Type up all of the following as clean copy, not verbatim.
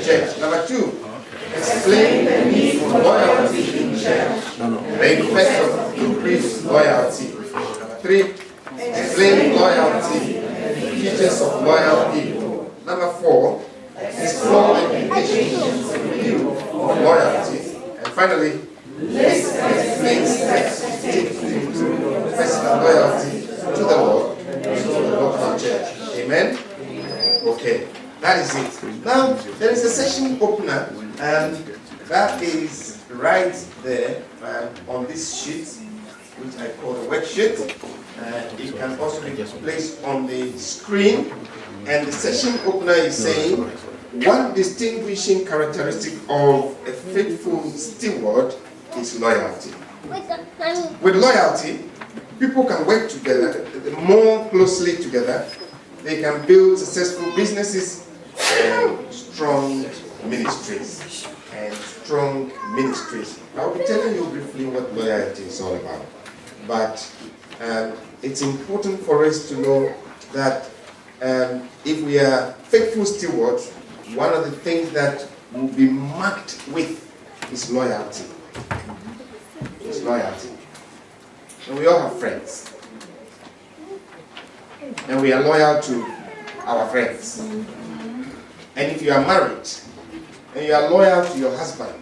church. Number 2, explain the need for loyalty in church. The effect of increased loyalty. Number 3, explain loyalty, the features of loyal people. Number 4, explore the implications of loyalty. And finally, list explain steps to take to improve personal loyalty to the Lord and to the local church. Amen? Okay, that is it. Now, there is a session opener, and that is right there on this sheet, which I call the worksheet. It can also be placed on the screen. And the session opener is saying, one distinguishing characteristic of a faithful steward is loyalty. With loyalty, people can work together, more closely together. They can build successful businesses and strong ministries. I'll be telling you briefly what loyalty is all about. But it's important for us to know that if we are faithful stewards, one of the things that will be marked with is loyalty. It's loyalty. And we all have friends. And we are loyal to our friends. And if you are married, and you are loyal to your husband,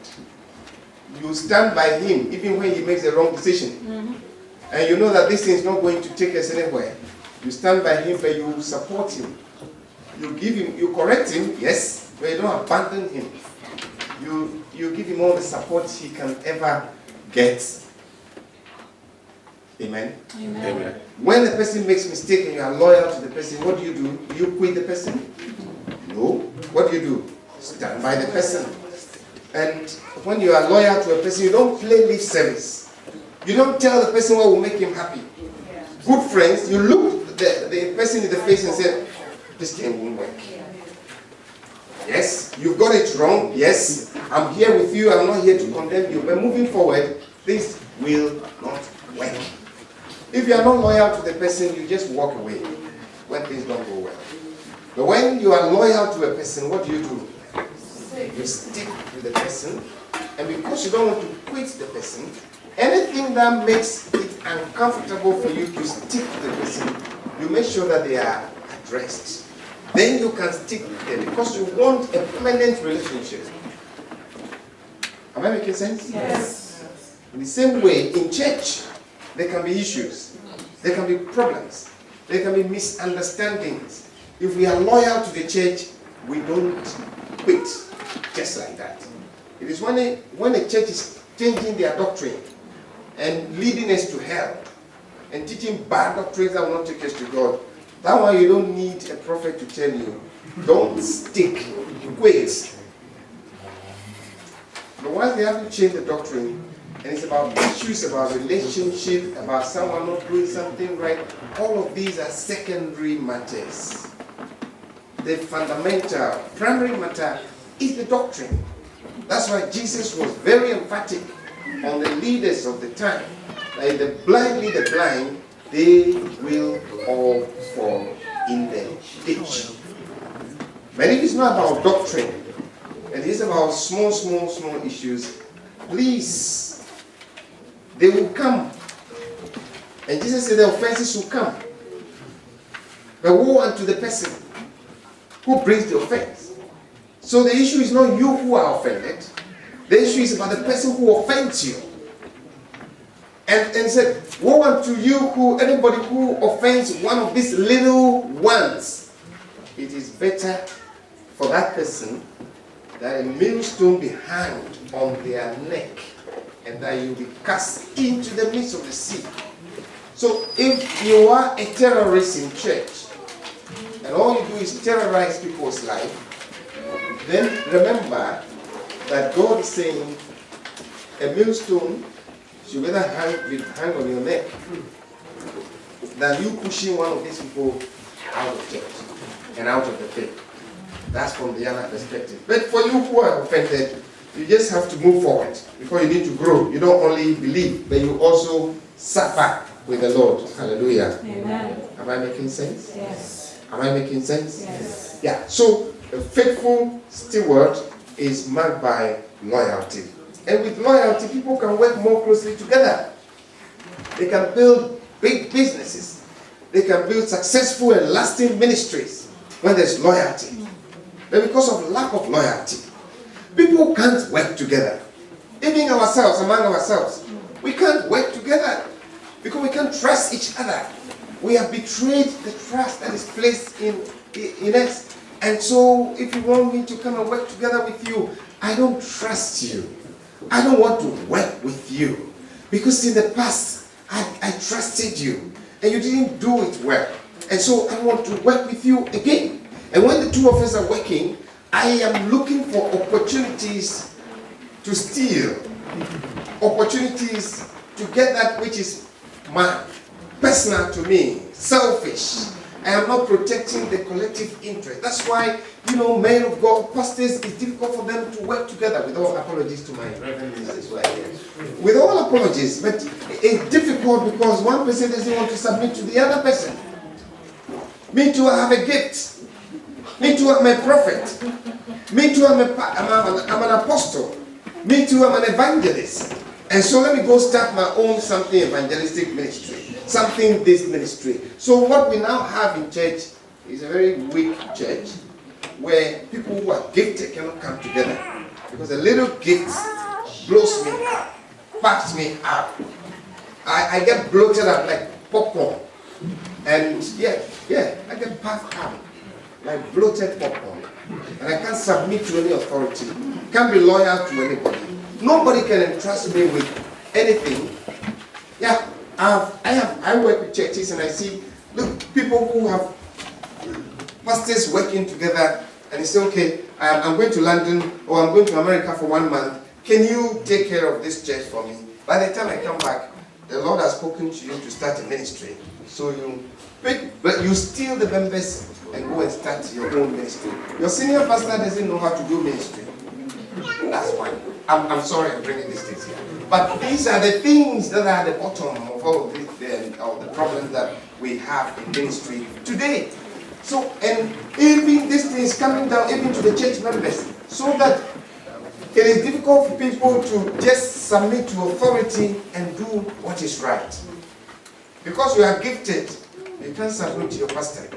you stand by him even when he makes the wrong decision. And you know that this thing is not going to take us anywhere. You stand by him, but you support him. You give him, you correct him, yes, but you don't abandon him. You give him all the support he can ever get. Amen? Amen. When a person makes mistake and you are loyal to the person, what do? Do you quit the person? No. What do? Stand by the person. And when you are loyal to a person, you don't play lip service. You don't tell the person what will make him happy. Good friends, you look the person in the face and say, this thing won't work. Yes, you got it wrong. Yes, I'm here with you. I'm not here to condemn you. But moving forward, this will not work. If you are not loyal to the person, you just walk away when things don't go well. But when you are loyal to a person, what do? You stick with the person. And because you don't want to quit the person, anything that makes it uncomfortable for you to stick to the person, you make sure that they are addressed. Then you can stick with them because you want a permanent relationship. Am I making sense? Yes. In the same way, in church, there can be issues. There can be problems. There can be misunderstandings. If we are loyal to the church, we don't quit just like that. It is when a church is changing their doctrine and leading us to hell and teaching bad doctrines that will not take us to God. That one you don't need a prophet to tell you. Don't stick. Quit. But once they have to change the doctrine, and it's about issues, about relationship, about someone not doing something right, all of these are secondary matters. The fundamental, primary matter is the doctrine. That's why Jesus was very emphatic on the leaders of the time. Like the blind lead the blind, they will all fall in the ditch. But if it's not about doctrine, and it's about small issues, please, they will come. And Jesus said the offenses will come. But woe unto the person who brings the offense. So the issue is not you who are offended. The issue is about the person who offends you. And he said, woe unto you anybody who offends one of these little ones. It is better for that person that a millstone be hanged on their neck and that you be cast into the midst of the sea. So if you are a terrorist in church and all you do is terrorize people's life, then remember that God is saying a millstone should better hang on your neck than you pushing one of these people out of church and out of the faith. That's from the other perspective. But for you who are offended, you just have to move forward because you need to grow. You don't only believe, but you also suffer with the Lord. Hallelujah. Amen. Am I making sense? Yes. Am I making sense? Yes. Yeah. So a faithful steward is marked by loyalty. And with loyalty, people can work more closely together. They can build big businesses. They can build successful and lasting ministries when there's loyalty. But because of lack of loyalty, people can't work together. Even ourselves, among ourselves, we can't work together because we can't trust each other. We have betrayed the trust that is placed in us. And so if you want me to come and work together with you, I don't trust you. I don't want to work with you. Because in the past, I trusted you and you didn't do it well. And so I want to work with you again. And when the two of us are working, I am looking for opportunities to steal, opportunities to get that which is mine, personal to me, selfish. I am not protecting the collective interest. That's why, men of God, pastors, it's difficult for them to work together, with all apologies to my reverend ministers who are here. With all apologies, but it's difficult because one person doesn't want to submit to the other person. Me too, I have a gift. Me too, I'm a prophet. Me too, I'm an apostle. Me too, I'm an evangelist. And so let me go start my own something evangelistic ministry. Something this ministry. So what we now have in church is a very weak church where people who are gifted cannot come together. Because a little gift blows me up, packs me up. I get bloated up like popcorn. And I get packed up like bloated popcorn. And I can't submit to any authority. Can't be loyal to anybody. Nobody can entrust me with anything. Yeah, I work with churches and I see, look, people who have pastors working together and they say, okay, I'm going to London or I'm going to America for 1 month. Can you take care of this church for me? By the time I come back, the Lord has spoken to you to start a ministry. So but you steal the members and go and start your own ministry. Your senior pastor doesn't know how to do ministry. That's why. I'm sorry I'm bringing these things here. But these are the things that are at the bottom of all of the problems that we have in ministry today. So, and even this thing is coming down even to the church members, so that it is difficult for people to just submit to authority and do what is right. Because you are gifted, you can't submit to your pastor.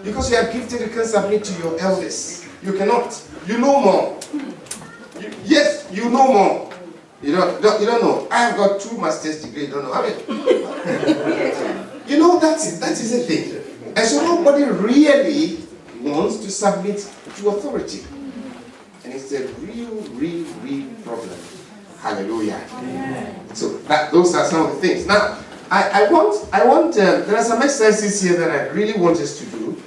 Because you are gifted, you can't submit to your elders. You cannot. You know more. Yes, you know more. You don't know. I have got 2 master's degrees. You don't know. I mean, that is the thing. And so nobody really wants to submit to authority. And it's a real problem. Hallelujah. So those are some of the things. Now, I want there are some exercises here that I really want us to do.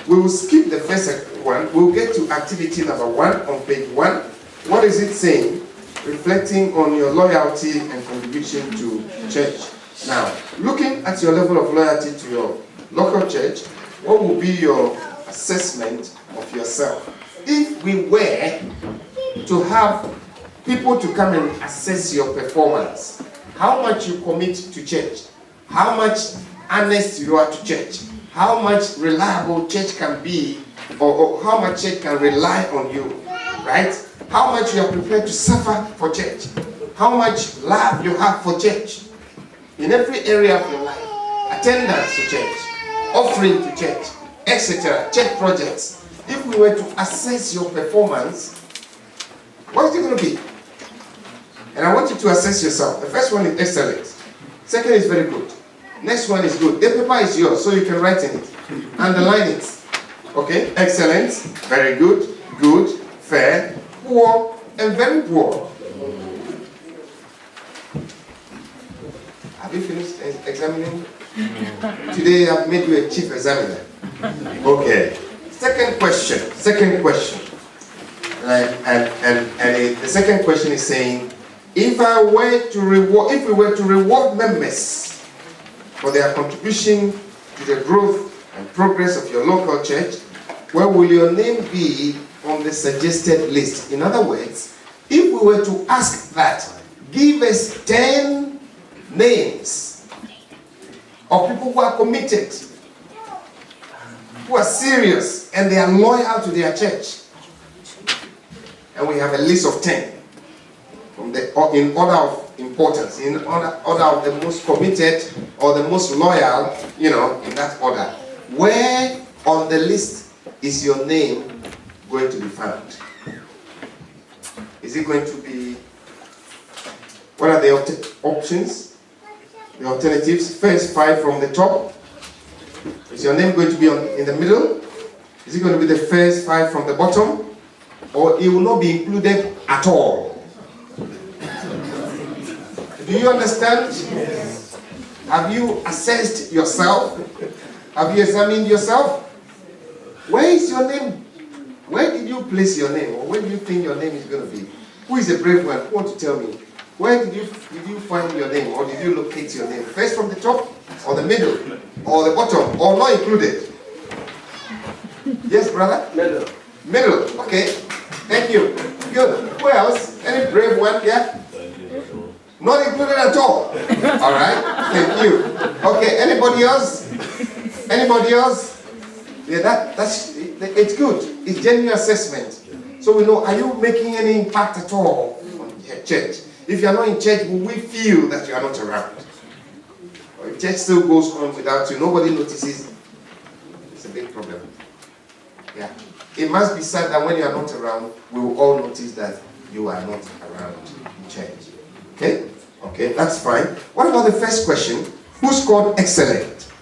We will skip the first one. We'll get to activity number 1 on page 1. What is it saying? Reflecting on your loyalty and contribution to church. Now, looking at your level of loyalty to your local church, what will be your assessment of yourself? If we were to have people to come and assess your performance, how much you commit to church, how much honest you are to church, how much reliable church can be, or how much church can rely on you, right? How much you are prepared to suffer for church, how much love you have for church, in every area of your life, attendance to church, offering to church, etc., church projects. If we were to assess your performance, what's it going to be? And I want you to assess yourself. The first one is excellent. Second is very good. Next one is good. The paper is yours, so you can write in it. Underline it. Okay? Excellent, very good, good, fair, poor, and very poor. Have you finished examining? Today I've made you a chief examiner. Okay. Second question. And the second question is saying, if we were to reward members for their contribution to the growth and progress of your local church, where will your name be on the suggested list? In other words, if we were to ask that, give us 10 names of people who are committed, who are serious, and they are loyal to their church, And we have a list of 10 from in order of importance, in order of the most committed or the most loyal, in that order. Where on the list is your name going to be found? Is it going to be, what are the options? The alternatives, first 5 from the top. Is your name going to be in the middle? Is it going to be the first 5 from the bottom? Or it will not be included at all? Do you understand? Yes. Have you assessed yourself? Have you examined yourself? Where is your name? Where did you place your name? Or where do you think your name is going to be? Who is the brave one? Who wants to tell me? Where did you find your name? Or did you locate your name? First from the top? Or the middle? Or the bottom? Or not included? Yes, brother? Middle. Middle. Okay. Thank you. Good. Who else? Any brave one? Yeah? Not included at all. All right. Thank you. Okay. Anybody else? Anybody else? Yeah, it's good. It's genuine assessment. So we know, are you making any impact at all on church? If you are not in church, will we feel that you are not around? Or if church still goes on without you, nobody notices, it's a big problem. Yeah. It must be said that when you are not around, we will all notice that you are not around in church. Okay? Okay, that's fine. What about the first question? Who scored excellent?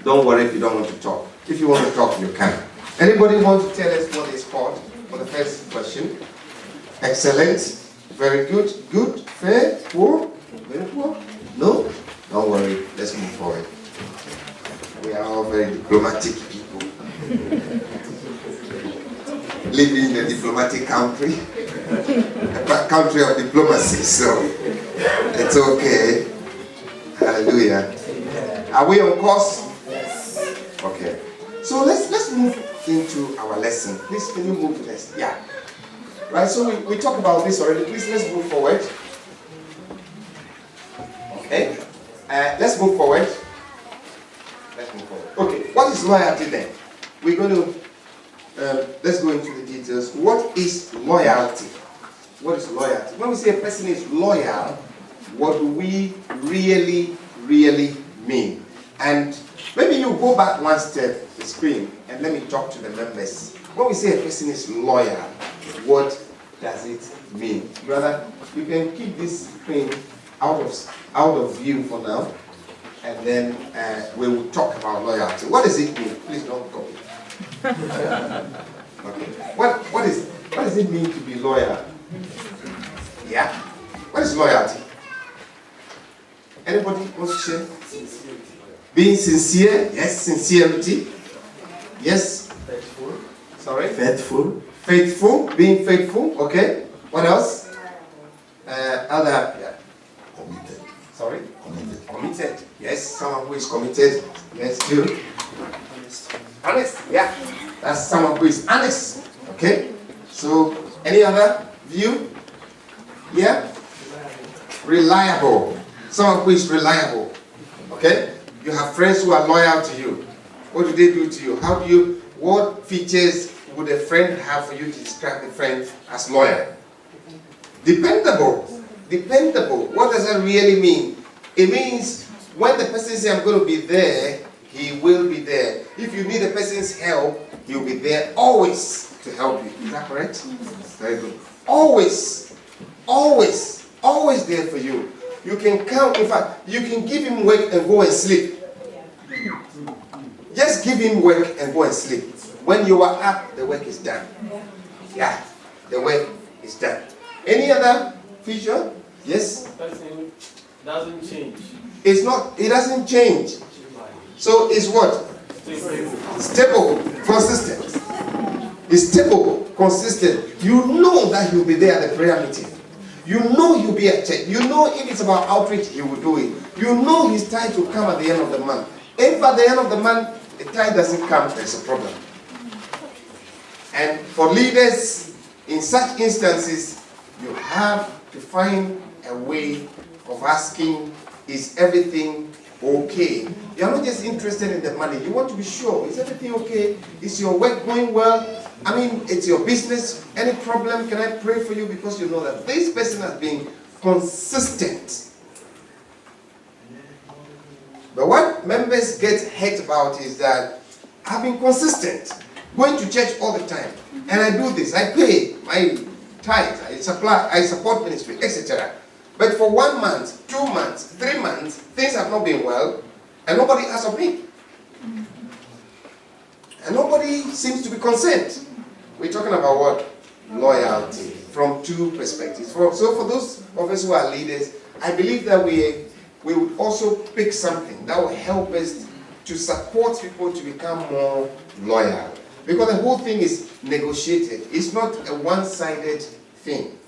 Don't worry if you don't want to talk. If you want to talk, you can. Anybody want to tell us what they scored for the first question? Excellent. Very good. Good. Fair. Poor. Very poor. No? Don't worry. Let's move forward. We are all very diplomatic people. Living in a diplomatic country. A country of diplomacy. So, it's okay. Hallelujah. Are we on course? Okay. So let's move into our lesson. Please, can you move to this? Yeah. Right, so we talked about this already. Please, let's move forward. Okay. Let's move forward. Let's move forward. Okay. What is loyalty then? We're going to, let's go into the details. What is loyalty? What is loyalty? When we say a person is loyal, what do we really mean? And maybe you go back one step, the screen, and let me talk to the members. When we say a person is loyal, what does it mean? Brother, you can keep this screen out of view for now, and then we will talk about loyalty. What does it mean? Please don't copy. Okay. What does it mean to be loyal? Yeah. What is loyalty? Anybody wants to share? Being sincere. Yes, sincerity. Yes. Faithful. Sorry? Faithful. Faithful. Being faithful. Okay. What else? Other. Yeah. Committed. Sorry? Committed. Committed. Yes, someone who is committed. Yes, good. Honest. Yeah. That's someone who is honest. Okay. So, any other view? Yeah? Reliable. Someone who is reliable. Okay? You have friends who are loyal to you. What do they do to you? What features would a friend have for you to describe the friend as loyal? Dependable. Dependable. What does that really mean? It means when the person says, I'm going to be there, he will be there. If you need the person's help, he'll be there always to help you. Is that correct? Very good. Always, always, always there for you. You can count, in fact, you can give him work and go and sleep. Just give him work and go and sleep. When you are up, the work is done. Yeah, the work is done. Any other feature? Yes? Person doesn't change. It doesn't change. So it's what? Stable, consistent. It's stable, consistent. You know that he'll be there at the prayer meeting. You know he'll be at church. You know if it's about outreach, he will do it. You know his time to come at the end of the month. If at the end of the month, the time doesn't come, there's a problem. And for leaders, in such instances, you have to find a way of asking, is everything okay. You are not just interested in the money. You want to be sure. Is everything okay? Is your work going well? I mean, it's your business. Any problem? Can I pray for you? Because you know that this person has been consistent. But what members get hurt about is that I've been consistent, going to church all the time, and I do this. I pay my tithes, I support ministry, etc. But for 1 month, 2 months, 3 months, things have not been well, and nobody asks of me. And nobody seems to be concerned. We're talking about what? Loyalty, from two perspectives. So for those of us who are leaders, I believe that we would also pick something that will help us to support people to become more loyal. Because the whole thing is negotiated. It's not a one-sided thing.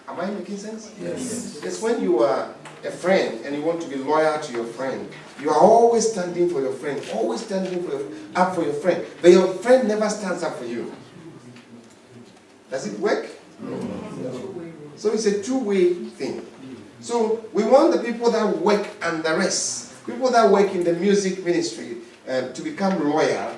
Am I making sense? Yes. It's when you are a friend and you want to be loyal to your friend. You are always standing for your friend, always standing up for your friend. But your friend never stands up for you. Does it work? No. So it's a two-way thing. So we want the people that work under us, people that work in the music ministry, to become loyal